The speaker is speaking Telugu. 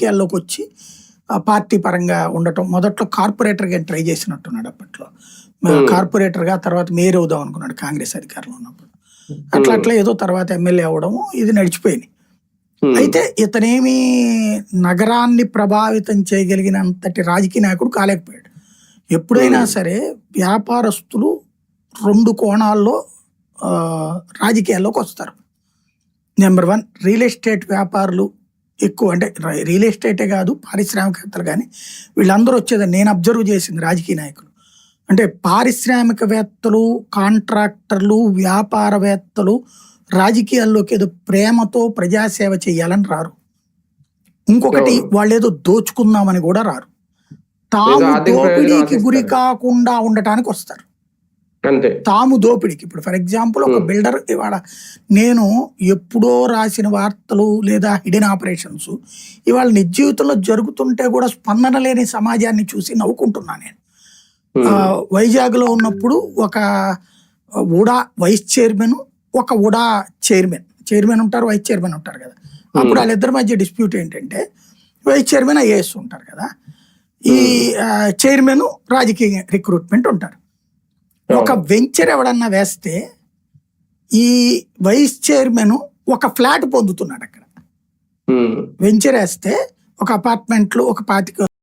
రాజకీయాల్లోకి వచ్చి పార్టీ పరంగా ఉండటం. మొదట్లో కార్పొరేటర్గా ట్రై చేసినట్టున్నాడు అప్పట్లో. కార్పొరేటర్గా తర్వాత మేయర్ అవుదాం అనుకున్నాడు కాంగ్రెస్ అధికారంలో ఉన్నప్పుడు. అట్లా ఏదో తర్వాత ఎమ్మెల్యే అవడం ఇది నడిచిపోయింది. అయితే ఇతనేమి నగరాన్ని ప్రభావితం చేయగలిగినంతటి రాజకీయ నాయకుడు కాలేకపోయాడు. ఎప్పుడైనా సరే వ్యాపారస్తులు 2 కోణాల్లో రాజకీయాల్లోకి వస్తారు. నెంబర్ 1 రియల్ ఎస్టేట్ వ్యాపారులు ఎక్కువ, అంటే రియల్ ఎస్టేటే కాదు పారిశ్రామికవేత్తలు కానీ వీళ్ళందరూ వచ్చేదని నేను అబ్జర్వ్ చేసింది. రాజకీయ నాయకులు అంటే పారిశ్రామికవేత్తలు, కాంట్రాక్టర్లు, వ్యాపారవేత్తలు రాజకీయాల్లోకి ఏదో ప్రేమతో ప్రజాసేవ చేయాలని రారు. ఇంకొకటి వాళ్ళు ఏదో దోచుకుందామని కూడా రారు. తాము దోపిడీకి గురి కాకుండా ఉండటానికి వస్తారు. తాము దోపిడీకి. ఇప్పుడు ఫర్ ఎగ్జాంపుల్ ఒక బిల్డర్ ఇవాళ నేను ఎప్పుడో రాసిన వార్తలు లేదా హిడెన్ ఆపరేషన్స్ ఇవాళ నిజ జీవితంలో జరుగుతుంటే కూడా స్పందన లేని సమాజాన్ని చూసి నవ్వుకుంటున్నా నేను. వైజాగ్ లో ఉన్నప్పుడు ఒక ఉడా వైస్ చైర్మన్, ఒక ఉడా చైర్మన్ ఉంటారు, వైస్ చైర్మన్ ఉంటారు కదా. అప్పుడు వాళ్ళిద్దరి మధ్య డిస్ప్యూట్ ఏంటంటే వైస్ చైర్మన్ ఐఏఎస్ ఉంటారు కదా, ఈ చైర్మన్ రాజకీయ రిక్రూట్మెంట్ ఉంటారు. ఒక వెంచర్ ఎవడన్నా వేస్తే ఈ వైస్ చైర్మన్ ఒక ఫ్లాట్ పొందుతున్నాడు అక్కడ. వెంచర్ వేస్తే ఒక అపార్ట్మెంట్లు ఒక 25